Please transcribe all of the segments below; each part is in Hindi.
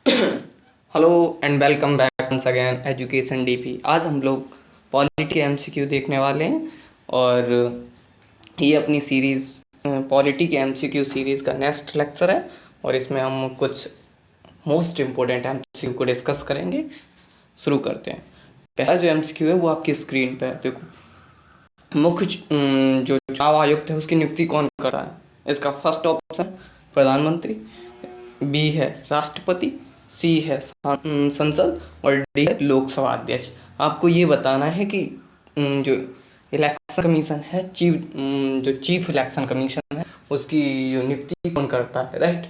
Hello and welcome back once again education DP. आज हम लोग पॉलिटी के एमसीक्यू देखने वाले हैं और ये अपनी सीरीज़ पॉलिटी के एमसीक्यू सीरीज़ का नेक्स्ट लेक्चर है और इसमें हम कुछ मोस्ट इम्पोर्टेंट एमसीक्यू को डिस्कस करेंगे। शुरू करते हैं। पहला जो एमसीक्यू है वो आपकी स्क्रीन पे है। देखो, मुख्य जो चुनाव आयुक्त है उसकी नियुक्ति कौन करता है? इसका फर्स्ट ऑप्शन प्रधानमंत्री, बी है राष्ट्रपति, सी है संसद और डी है लोकसभा अध्यक्ष। आपको ये बताना है कि जो इलेक्शन कमीशन है, जो चीफ इलेक्शन कमीशन है उसकी जो नियुक्ति कौन करता है। राइट,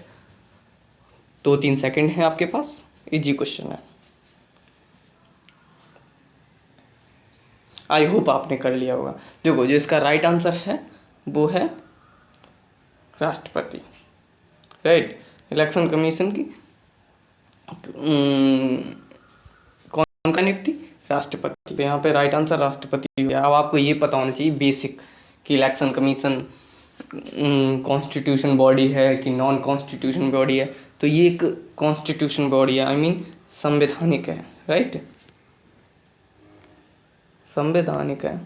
2-3 सेकंड है आपके पास। इजी क्वेश्चन है, आई होप आपने कर लिया होगा। देखो, जो इसका राइट आंसर है वो है राष्ट्रपति। राइट, इलेक्शन कमीशन की कौन का नियुक्ति? राष्ट्रपति। तो यहाँ पे राइट आंसर राष्ट्रपति हो गया। अब आपको ये पता होना चाहिए बेसिक कि इलेक्शन कमीशन कॉन्स्टिट्यूशन बॉडी है कि नॉन कॉन्स्टिट्यूशन बॉडी है। तो ये एक कॉन्स्टिट्यूशन बॉडी है, आई मीन संवैधानिक है। राइट, संवैधानिक है,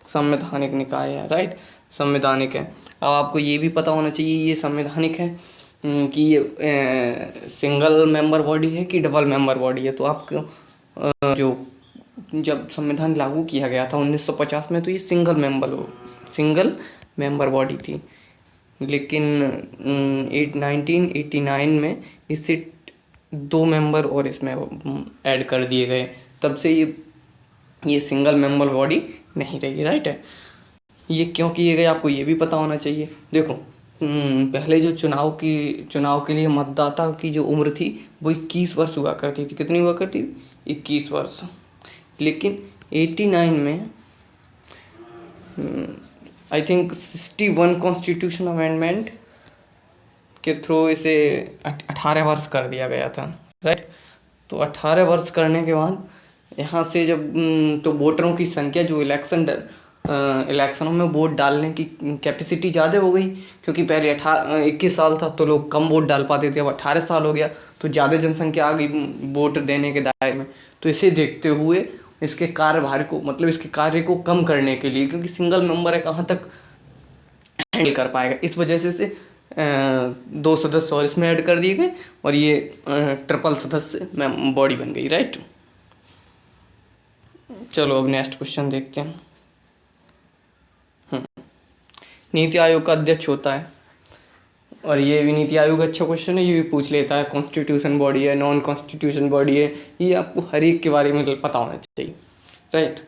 संवैधानिक निकाय है। राइट, संवैधानिक है। अब आपको ये भी पता होना चाहिए ये संवैधानिक है कि ये सिंगल मेंबर बॉडी है कि डबल मेंबर बॉडी है। तो आपको जो जब संविधान लागू किया गया था 1950 में तो ये सिंगल मेंबर बॉडी थी, लेकिन 1989 में इससे 2 मेंबर और इसमें ऐड कर दिए गए। तब से ये सिंगल मेंबर बॉडी नहीं रही। राइट है, ये क्यों किए गए आपको ये भी पता होना चाहिए। देखो, पहले जो चुनाव के लिए मतदाता की जो उम्र थी वो 21 वर्ष हुआ करती थी। कितनी हुआ करती थी? 21 वर्ष। लेकिन 89 में आई थिंक 61 कॉन्स्टिट्यूशन अमेंडमेंट के थ्रू इसे 18 वर्ष कर दिया गया था। राइट, तो 18 वर्ष करने के बाद यहाँ से जब तो वोटरों की संख्या जो इलेक्शनों में वोट डालने की कैपेसिटी ज़्यादा हो गई, क्योंकि पहले 21 साल था तो लोग कम वोट डाल पाते थे। अब 18 साल हो गया तो ज़्यादा जनसंख्या आ गई वोट देने के दायरे में। तो इसे देखते हुए इसके कार्यभार को, मतलब इसके कार्य को कम करने के लिए, क्योंकि सिंगल मेंबर है कहाँ तक हैंडल कर पाएगा, इस वजह से 2 सदस्य और इसमें ऐड कर दिए गए और ये ट्रिपल सदस्य बॉडी बन गई। राइट, चलो अब नेक्स्ट क्वेश्चन देखते हैं। नीति आयोग का अध्यक्ष होता है, और ये भी नीति आयोग अच्छा क्वेश्चन है, ये भी पूछ लेता है कॉन्स्टिट्यूशन बॉडी है, नॉन कॉन्स्टिट्यूशन बॉडी है, ये आपको हर एक के बारे में पता होना चाहिए। राइट,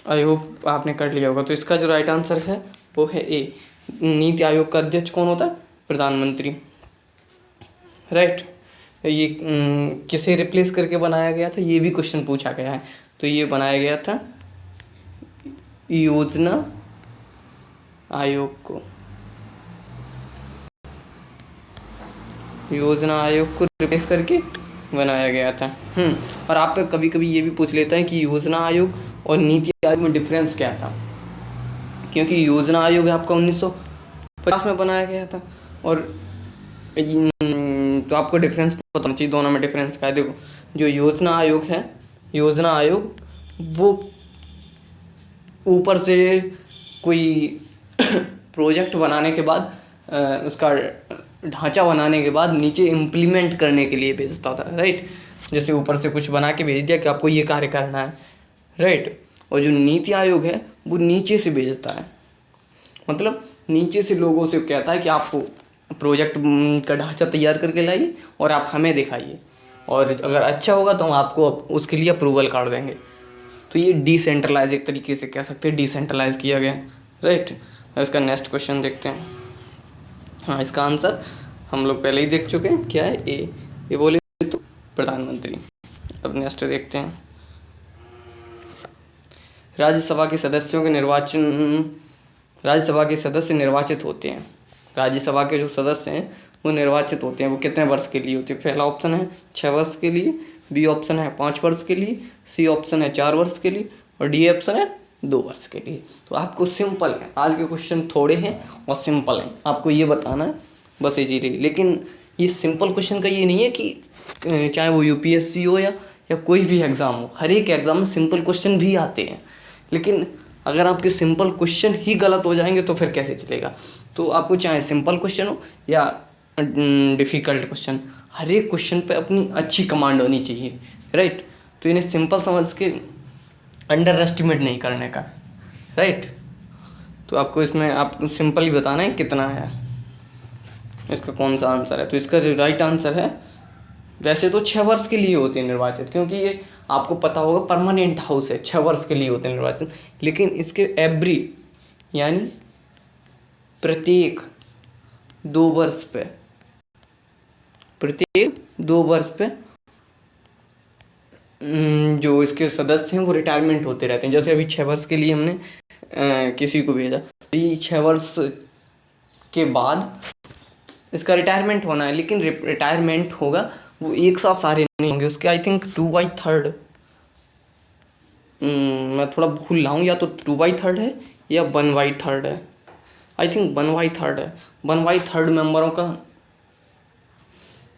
आई होप आपने कर लिया होगा। तो इसका जो राइट आंसर है वो है ए। नीति आयोग का अध्यक्ष कौन होता है? प्रधानमंत्री। राइट, ये किसे रिप्लेस करके बनाया गया था, ये भी क्वेश्चन पूछा गया है। तो ये बनाया गया था योजना आयोग को, योजना आयोग को रिप्लेस करके बनाया गया था। और आप कभी कभी ये भी पूछ लेता है कि योजना आयोग और नीति आयोग में डिफरेंस क्या था, क्योंकि योजना आयोग आपका 1950 में बनाया गया था और तो आपको डिफरेंस पता होना चाहिए दोनों में डिफरेंस क्या है। देखो, जो योजना आयोग है, योजना आयोग वो ऊपर से कोई प्रोजेक्ट बनाने के बाद उसका ढांचा बनाने के बाद नीचे इम्प्लीमेंट करने के लिए भेजता था। राइट, जैसे ऊपर से कुछ बना के भेज दिया कि आपको ये कार्य करना है। राइट, और जो नीति आयोग है वो नीचे से भेजता है, मतलब नीचे से लोगों से कहता है कि आपको प्रोजेक्ट का ढांचा तैयार करके लाइए और आप हमें दिखाइए, और अगर अच्छा होगा तो हम आपको उसके लिए अप्रूवल कर देंगे। तो ये डिसेंट्रलाइज, एक तरीके से कह सकते हैं डिसेंट्रलाइज किया गया। राइट, इसका नेक्स्ट क्वेश्चन देखते हैं। हाँ, इसका आंसर हम लोग पहले ही देख चुके हैं, क्या है? ए। ये बोले तो प्रधानमंत्री। अब नेक्स्ट देखते हैं। राज्यसभा के सदस्यों के निर्वाचन, राज्यसभा के सदस्य निर्वाचित होते हैं। राज्यसभा के जो सदस्य हैं वो निर्वाचित होते हैं। वो कितने वर्ष के लिए होते हैं? पहला ऑप्शन है 6 वर्ष के लिए, बी ऑप्शन है 5 वर्ष के लिए, सी ऑप्शन है 4 वर्ष के लिए और डी ऑप्शन है 2 वर्ष के लिए। तो आपको सिंपल है, आज के क्वेश्चन थोड़े हैं और सिंपल हैं, आपको ये बताना है बस इजीली। लेकिन ये सिंपल क्वेश्चन का ये नहीं है कि चाहे वो यूपीएससी हो या कोई भी एग्ज़ाम हो, हर एक एग्ज़ाम में सिंपल क्वेश्चन भी आते हैं। लेकिन अगर आपके सिंपल क्वेश्चन ही गलत हो जाएंगे तो फिर कैसे चलेगा। तो आपको चाहे सिंपल क्वेश्चन हो या डिफ़िकल्ट क्वेश्चन, हर एक क्वेश्चन पे अपनी अच्छी कमांड होनी चाहिए, राइट। तो इन्हें सिंपल समझ के अंडर एस्टिमेट नहीं करने का, राइट। तो आपको इसमें आपको सिंपल ही बताना है कितना है, इसका कौन सा आंसर है। तो इसका जो राइट आंसर है, वैसे तो 6 वर्ष के लिए होते हैं निर्वाचित, क्योंकि ये आपको पता होगा परमानेंट हाउस है, 6 वर्ष के लिए होते हैं निर्वाचित। लेकिन इसके एवरी यानी प्रत्येक 2 वर्ष पे, प्रत्येक 2 वर्ष पे जो इसके सदस्य हैं वो रिटायरमेंट होते रहते हैं। जैसे अभी 6 वर्ष के लिए हमने किसी को भेजा, तो ये 6 वर्ष के बाद इसका रिटायरमेंट होना है। लेकिन रिटायरमेंट होगा वो एक साथ सारे नहीं होंगे उसके, आई थिंक 2/3, मैं थोड़ा भूल रहा हूँ, या तो 2/3 है या 1/3 है। आई थिंक 1/3 है। 1/3 मेंबरों का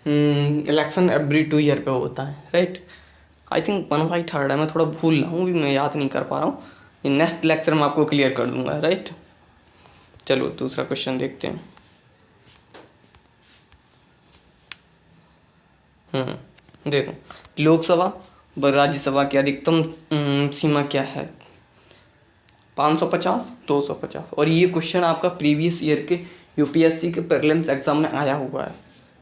इलेक्शन एवरी 2 ईयर पे होता है, राइट। आई थिंक 1/3 है, मैं थोड़ा भूल रहा हूँ, भी मैं याद नहीं कर पा रहा हूँ। ये नेक्स्ट लेक्चर में आपको क्लियर कर दूंगा, राइट। चलो दूसरा क्वेश्चन देखते हैं। देखो, लोकसभा व राज्यसभा की अधिकतम सीमा क्या है? 550, 250। और ये क्वेश्चन आपका प्रीवियस ईयर के यूपीएससी के प्रीलिम्स एग्जाम में आया हुआ है।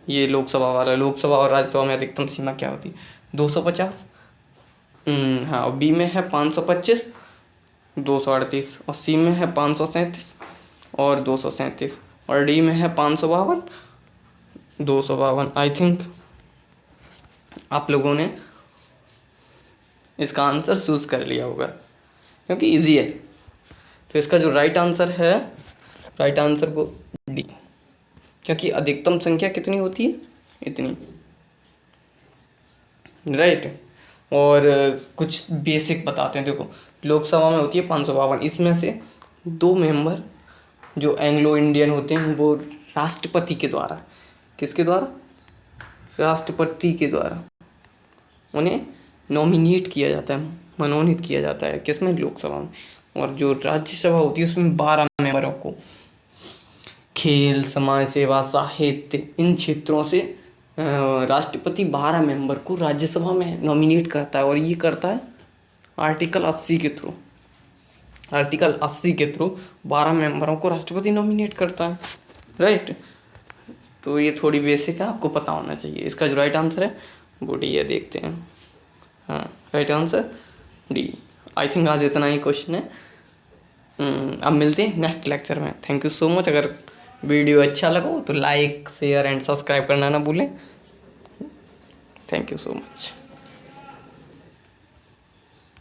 ये लोकसभा वाला, लोकसभा और राज्यसभा में अधिकतम सीमा क्या होती है? 250। हाँ, और बी में है 525, 238, और सी में है 537 और 237, और डी में है 552, 252। आई थिंक आप लोगों ने इसका आंसर चूज कर लिया होगा क्योंकि इजी है। तो इसका जो राइट आंसर है, राइट आंसर वो डी, क्योंकि अधिकतम संख्या कितनी होती है? इतनी, राइट। और कुछ बेसिक बताते हैं। देखो, लोकसभा में होती है 552, इसमें से 2 मेंबर जो एंग्लो इंडियन होते हैं वो राष्ट्रपति के द्वारा, किसके द्वारा? राष्ट्रपति के द्वारा उन्हें नॉमिनेट किया जाता है, मनोनीत किया जाता है, किसमें? लोकसभा में। और जो राज्यसभा होती है उसमें 12 मेंबरों को खेल, समाज सेवा, साहित्य, इन क्षेत्रों से राष्ट्रपति 12 मेंबर को राज्यसभा में नॉमिनेट करता है। और ये करता है आर्टिकल 80 के थ्रू। आर्टिकल 80 के थ्रू 12 मेंबरों को राष्ट्रपति नॉमिनेट करता है, राइट। तो ये थोड़ी बेसिक है, आपको पता होना चाहिए। इसका जो राइट आंसर है वो डी है। देखते हैं, हाँ, right answer D. I think आज इतना ही क्वेश्चन है। अब मिलते हैं नेक्स्ट लेक्चर में। Thank you so much. अगर वीडियो अच्छा लगा तो लाइक, शेयर एंड सब्सक्राइब करना ना भूलें। Thank you so much.